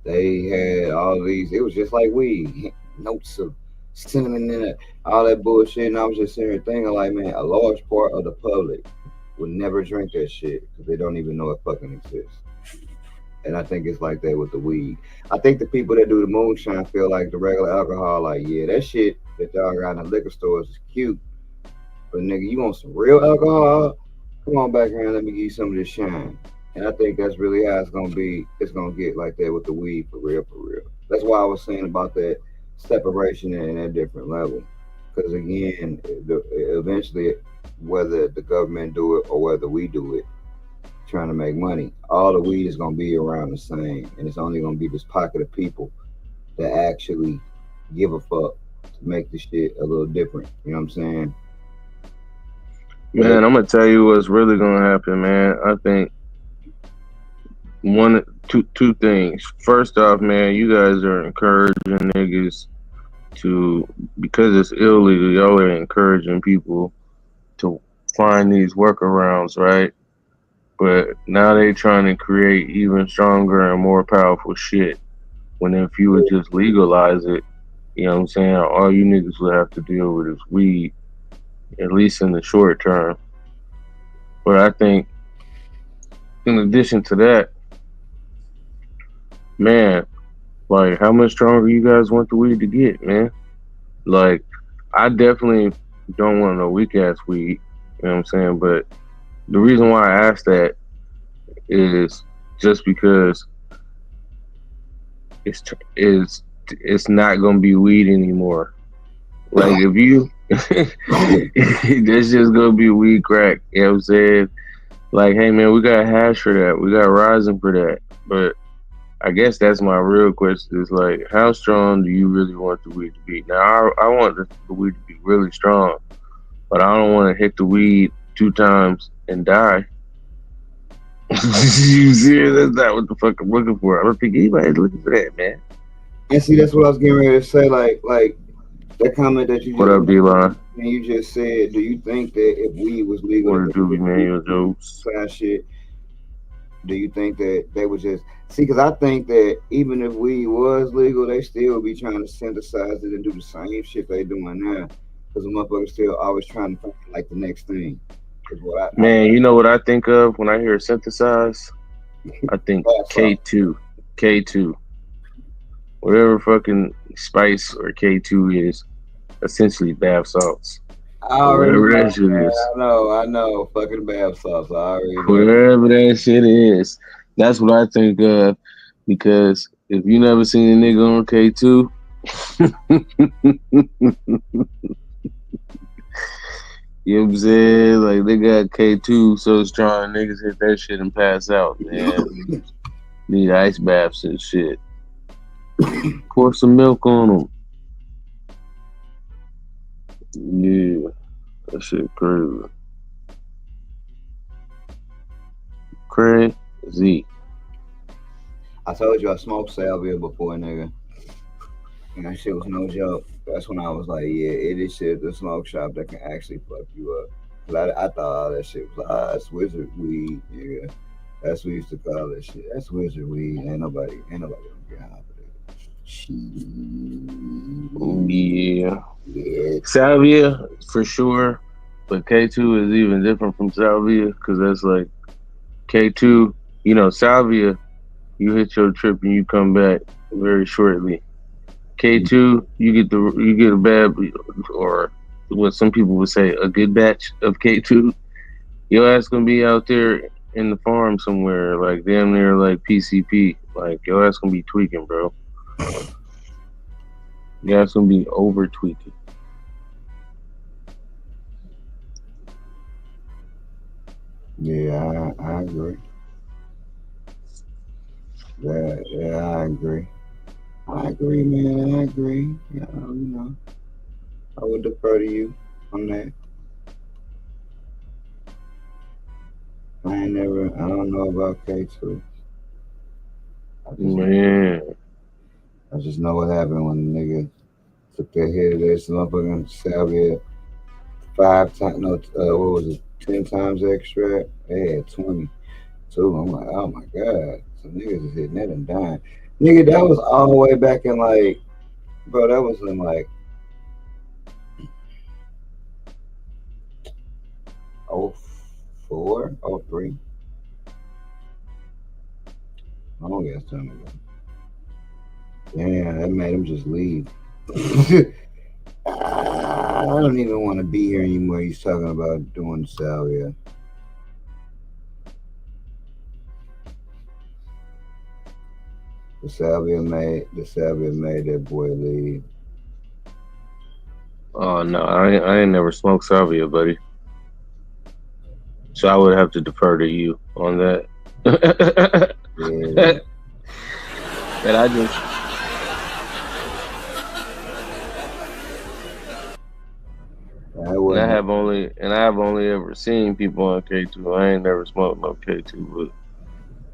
they had all these. It was just like weed, notes of cinnamon in it, all that bullshit. And I was just sitting here thinking, like, man, a large part of the public would never drink that shit because they don't even know it fucking exists. And I think it's like that with the weed. I think the people that do the moonshine feel like the regular alcohol, like, yeah, that shit that y'all got in the liquor stores is cute. But nigga, you want some real alcohol? Come on back here and let me give you some of this shine. And I think that's really how it's gonna be. It's gonna get like that with the weed for real, for real. That's why I was saying about that separation and that different level. Because again, eventually, whether the government do it or whether we do it, trying to make money, all the weed is gonna be around the same, and it's only gonna be this pocket of people that actually give a fuck to make the shit a little different. You know what I'm saying? Man, I'm gonna tell you what's really gonna happen, man. I think two things. First off, man, you guys are encouraging niggas to, because it's illegal, y'all are encouraging people to find these workarounds, right? But now they trying to create even stronger and more powerful shit. When if you would just legalize it, you know what I'm saying, all you niggas would have to deal with is weed, at least in the short term. But I think in addition to that, man, like, how much stronger you guys want the weed to get, man? Like, I definitely don't want no weak ass weed, you know what I'm saying? But the reason why I asked that is just because it's not gonna be weed anymore. Like, if you that's just gonna be weed crack, you know what I'm saying? Like, hey man, we got hash for that, we got rosin for that, but I guess that's my real question. Is like, how strong do you really want the weed to be? Now, I want the weed to be really strong, but I don't want to hit the weed 2 times and die. You see, that's not what the fuck I'm looking for. I don't think anybody's looking for that, man. And see, that's what I was getting ready to say. Like that comment that you What just up, D-Line? and you just said. Do you think that if weed was legal, What if it do, it man? was Your jokes. kind shit, do you think that they would just see? Because I think that even if weed was legal, they still would be trying to synthesize it and do the same shit they doing now. Because the motherfuckers still always trying to find like the next thing. Is what I Man, you know what I think of when I hear synthesize? I think that's all. K2. K2. Whatever fucking spice or K2 is, essentially bath salts. I Or already whatever know, that shit man. is. I know. Fucking bath sauce. I already know. Whatever that shit is. That's what I think of. Because if you never seen a nigga on K2, you know what I'm saying? Like they got K2 so strong niggas hit that shit and pass out, man. Need ice baths and shit. Pour some milk on them. Yeah, that shit crazy. Crazy. I told you I smoked salvia before, nigga. And that shit was no joke. That's when I was like, yeah, it is shit at the smoke shop that can actually fuck you up. 'Cause I thought all that shit was like, that's wizard weed, nigga. That's what we used to call that shit. That's wizard weed. Ain't nobody gonna get high for that. Yeah. Yeah. Salvia, for sure. But K2 is even different from salvia because that's like K2, salvia, you hit your trip and you come back very shortly. K2, you get a bad, or what some people would say, a good batch of K2. Your ass gonna be out there in the farm somewhere, like damn near like PCP. Like your ass gonna be tweaking, bro. Your ass gonna be over tweaking. Yeah, I agree. Yeah, I agree. I agree, man. I agree. Yeah, I would defer to you on that. I don't know about K2. I just, Man, I just know what happened when the nigga took that hit of this motherfucking salvia 5 times, no, what was it, 10 times extract? They had 20. So I'm like, oh my God. So niggas is hitting that and dying. Nigga, that was all the way back in like, bro, that was in like oh 04, oh 03. Long ass time ago. Damn, that made him just leave. I don't even want to be here anymore. He's talking about doing salvia. The salvia made that boy leave. oh no, I ain't never smoked salvia, buddy. So I would have to defer to you on that. Yeah. And I just I and I wasn't. have only and I have only ever seen people on K2. I ain't never smoked no K2, but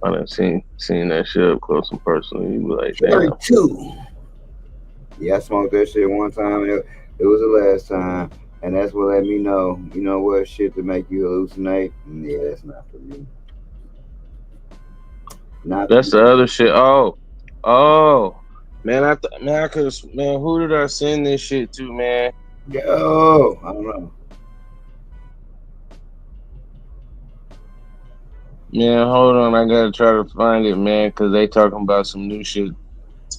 I done seen that shit up close and personal. You be like, Cherry damn. 2. Yeah, I smoked that shit one time. It was the last time. And that's what let me know, you know what, shit to make you hallucinate. Yeah, that's not for me. Not for That's me. the other shit. Oh, man, man, I could man. Who did I send this shit to, man? Yo, I don't know. Man, hold on, I gotta try to find it, man, because they talking about some new shit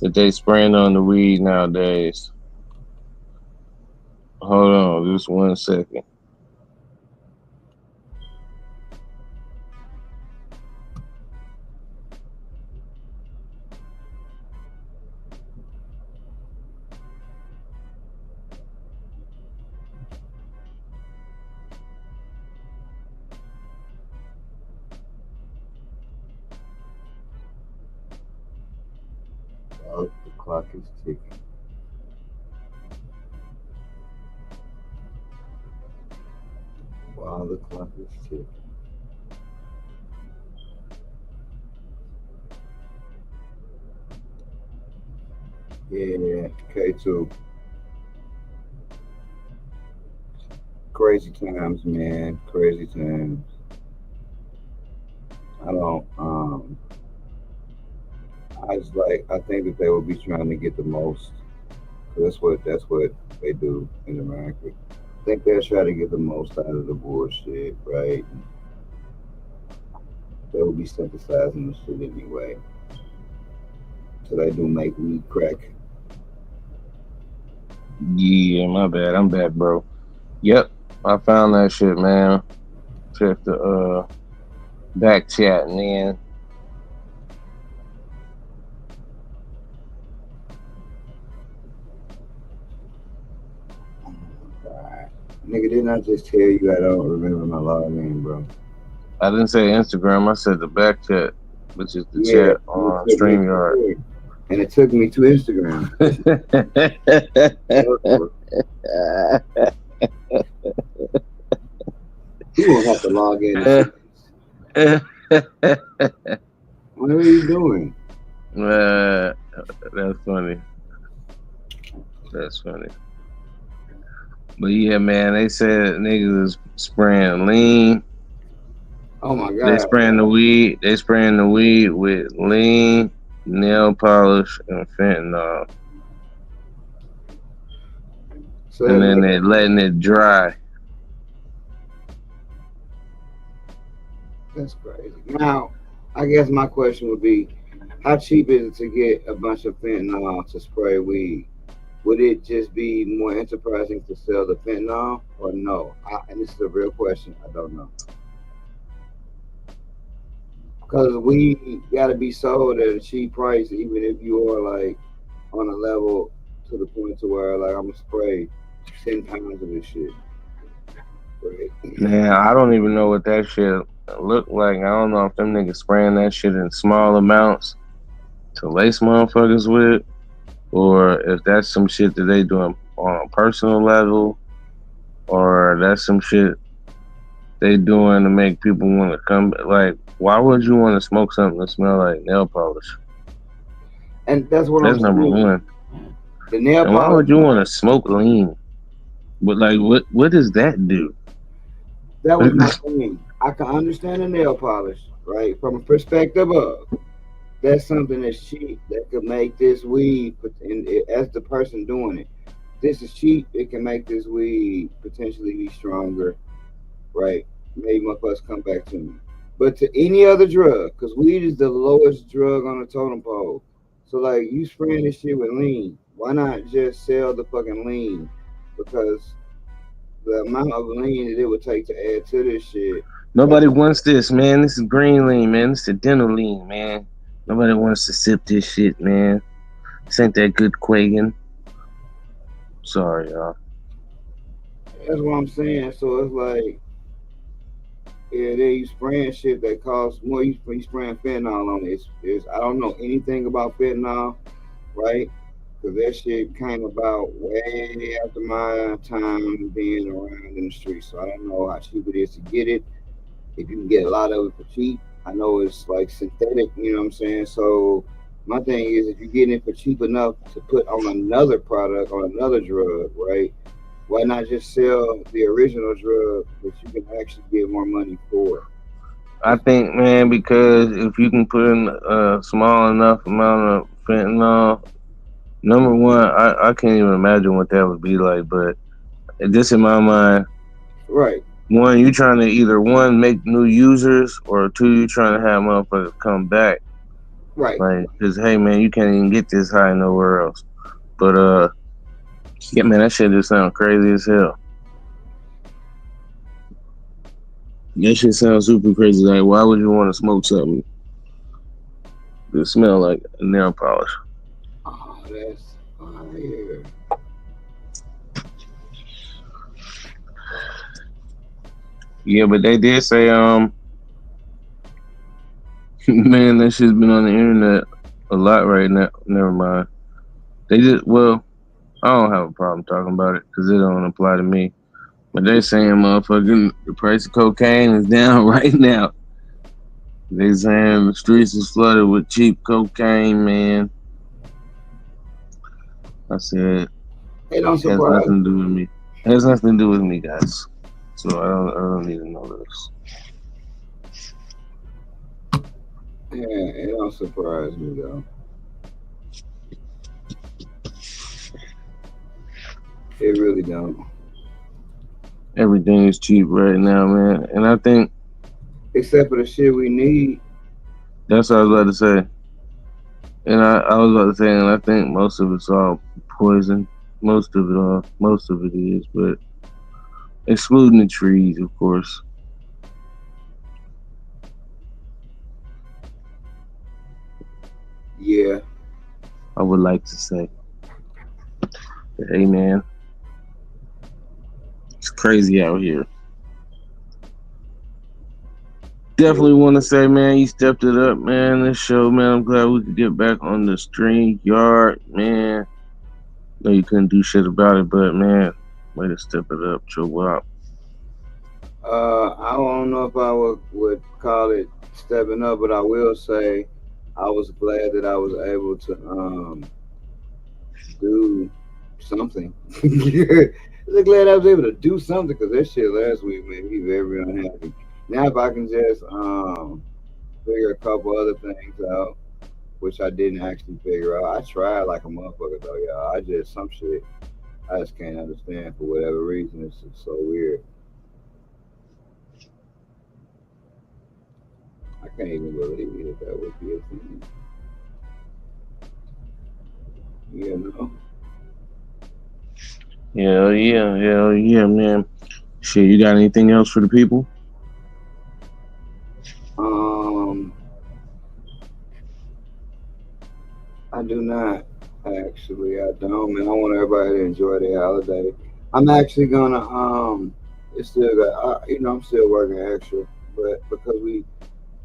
that they spraying on the weed nowadays. Hold on, just 1 second. Oh, the clock is ticking. While the clock is ticking. Yeah, K2. Crazy times, man. Crazy times. I don't. I just like. I think that they will be trying to get the most. That's what they do in America. I think they'll try to get the most out of the bullshit, right? They will be synthesizing the shit anyway. So they do make weed crack. Yeah, my bad. I'm back, bro. Yep, I found that shit, man. Check the back chat, man. Alright. Nigga, didn't I just tell you I don't remember my login, bro? I didn't say Instagram. I said the back chat, which is the Yeah, chat on StreamYard. and it took me to Instagram. You won't have to log in. What are you doing? That's funny. That's funny. But yeah, man, they said niggas is spraying lean. Oh my god. They spraying the weed. They spraying the weed with lean, nail polish, and fentanyl. So And then they're letting it dry. that's crazy. Now, I guess my question would be, how cheap is it to get a bunch of fentanyl to spray weed? Would it just be more enterprising to sell the fentanyl or no? And this is a real question. I don't know. Because weed got to be sold at a cheap price, even if you are like on a level to the point to where like I'm gonna spray 10 pounds of this shit. Right? Man, I don't even know what that shit look like. I don't know if them niggas spraying that shit in small amounts to lace motherfuckers with, or if that's some shit that they doing on a personal level, or that's some shit they doing to make people want to come. Like, why would you want to smoke something that smell like nail polish? And that's what That's I'm number saying. one. The nail And why polish. would you want to smoke lean? But like, what does that do? That was my thing. I can understand the nail polish, right? From a perspective of that's something that's cheap that could make this weed, and as the person doing it, this is cheap. It can make this weed potentially be stronger, right? Maybe my first come back to me. But to any other drug, because weed is the lowest drug on the totem pole. So like you spraying this shit with lean, why not just sell the fucking lean? Because the amount of lean that it would take to add to this shit. Nobody wants this, man. This is green lean, man. This is dental lean, man. Nobody wants to sip this shit, man. This ain't that good Quagan. Sorry, y'all. That's what I'm saying. So it's like, yeah, they you spraying shit that costs more. You spraying fentanyl on it. I don't know anything about fentanyl, right? Because that shit came about way after my time being around in the streets. So I don't know how cheap it is to get it. If you can get a lot of it for cheap, I know it's like synthetic, you know what I'm saying? So my thing is, if you're getting it for cheap enough to put on another product, on another drug, right? Why not just sell the original drug that you can actually get more money for? I think, man, because if you can put in a small enough amount of fentanyl, number one, I can't even imagine what that would be like. But just in my mind, Right. one, you trying to either one make new users, or two, you trying to have motherfuckers come back. Right. Like, cause hey, man, you can't even get this high nowhere else. But yeah, man, that shit just sounds crazy as hell. That shit sounds super crazy. Like, why would you want to smoke something that smell like nail polish? Oh, that's fire. Yeah, but they did say, man, that shit's been on the internet a lot right now. Never mind. They just, well, I don't have a problem talking about it because it don't apply to me. But they saying, motherfucking, the price of cocaine is down right now. They saying the streets is flooded with cheap cocaine, man. I said, It don't it has surprise nothing to do with me. It has nothing to do with me, guys. So I don't need to know this. Yeah, it don't surprise me though. It really don't. Everything is cheap right now, man. And I think Except for the shit we need. that's what I was about to say. And I was about to say, and I think most of it's all poison. Most of it is, but excluding the trees, of course. Yeah. I would like to say, hey man, it's crazy out here. Definitely want to say, man, you stepped it up, man. This show, man, I'm glad we could get back on the StreamYard, man. No, you couldn't do shit about it, but man, way to step it up, Joe up. I don't know if I would call it stepping up, but I will say I was glad that I was able to do something. I'm glad I was able to do something because that shit last week made me very unhappy. Now if I can just figure a couple other things out, which I didn't actually figure out. I tried like a motherfucker though, y'all. Some shit I just can't understand for whatever reason. It's just so weird. I can't even believe that would be a thing. You know? Hell yeah, man. Shit, you got anything else for the people? I do not. Actually, I don't, man. I want everybody to enjoy their holiday. I'm actually gonna it's still got I'm still working extra, but because we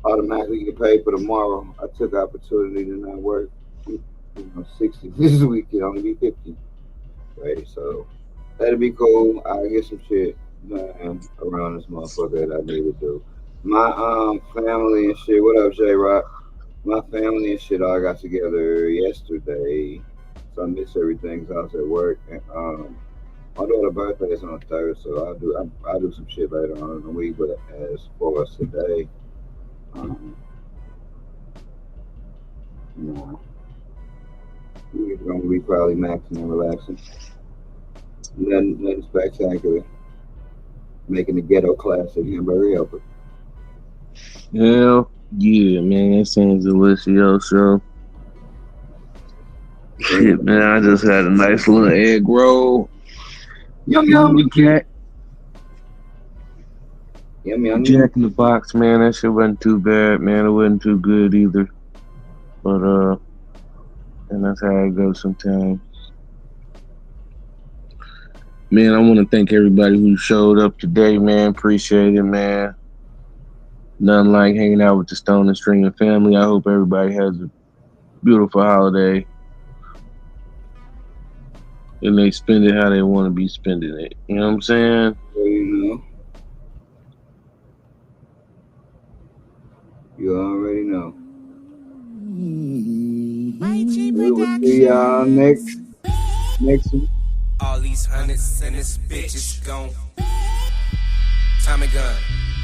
automatically get paid for tomorrow, I took the opportunity to not work 60 this week. It only be 50. Right, so that'll be cool. I'll get some shit done around this motherfucker that I need to do. My family and shit. What up, J-Rock? My family and shit all got together yesterday, so I miss everything. So I was at work, and my daughter's birthday is on the 3rd, so I'll do some shit later on in the week. But as far as today, we're gonna be probably maxing and relaxing. Nothing spectacular. Making the ghetto classic hamburger helper. Hell yeah, man. That sounds delicious, so. Shit, man. I just had a nice little egg roll. Yum yum. Jack Yum yum. Jack in the Box, man. That shit wasn't too bad, man. It wasn't too good either. But and that's how it goes sometimes. Man, I want to thank everybody who showed up today, man. Appreciate it, man. Nothing like hanging out with the Stone and Streaming family. I hope everybody has a beautiful holiday. And they spend it how they want to be spending it. You know what I'm saying? You already know. We will see y'all next week. All these hundreds and this bitch is gone. Tommy gun,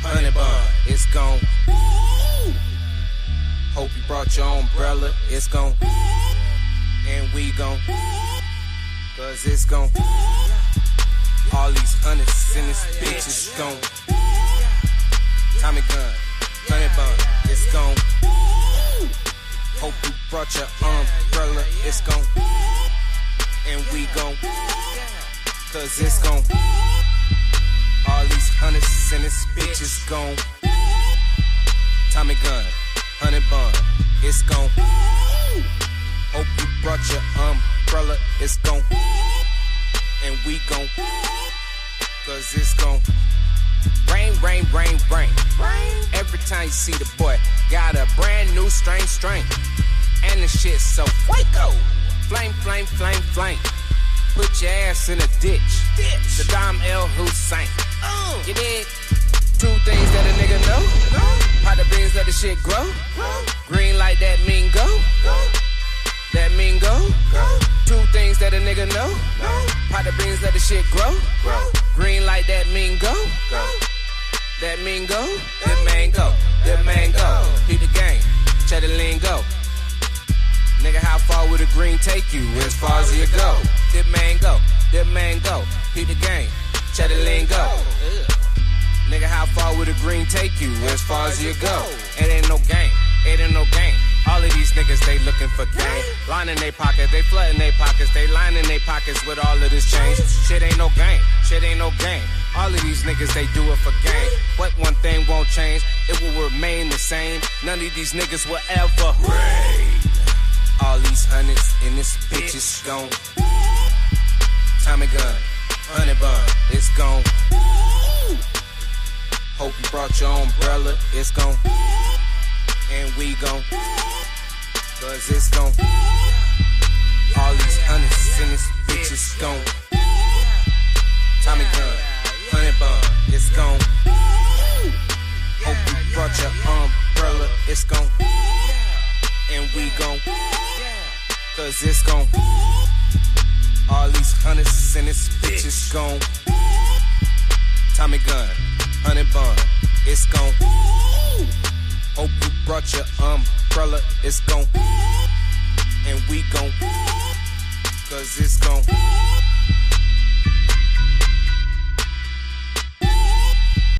100 bond, it's gone. Hope you brought your umbrella, it's gone. And we gone, cause it's gone. All these hundreds and this bitch is gone. Tommy gun, 100 bond, it's gone. Hope you brought your umbrella, it's gone. And we gon' cause it's gon' all these hundreds and this bitch is gon' Tommy gun, 100 bond, it's gon' hope you brought your umbrella, it's gon' and we gon' cause it's gon' rain, rain, rain, rain. Every time you see the boy, got a brand new strain. and the shit so fuego. Flame, flame, flame, flame. Put your ass in a ditch. Saddam El Hussein. You dig? Two things that a nigga know. Pot the beans, let the shit grow. Green light, that mean go. That mean go. Two things that a nigga know. Pot the beans, let the shit grow. Green light, that mean go. That mean go. That mango. That mango. Keep the game. Check the lingo. Nigga, how far would the green take you? As far as you go. That mango. That mango. Keep the game. Check the lingo. Nigga, how far would the green take you? As far as you go. It ain't no game. It ain't no game. All of these niggas, they looking for game. Lining they pockets, they flooding they pockets, they lining they pockets with all of this change. Shit ain't no game, shit ain't no game. All of these niggas, they do it for game. But one thing won't change, it will remain the same. None of these niggas will ever reign. All these hundreds in this bitch is gone. Tommy gun, honey bun, it's gone. Hope you brought your umbrella, it's gone. And we gon' cause it's gon' all these hundreds in this bitch is gon' Tommy gun, honey bun, it's gon' hope you brought your umbrella, it's gon' and we gon' cause it's gon' all these hundreds in this bitch is gon' Tommy gun, honey bun, it's gon' hope you brought your umbrella, it's gon' and we gon' cause it's gon'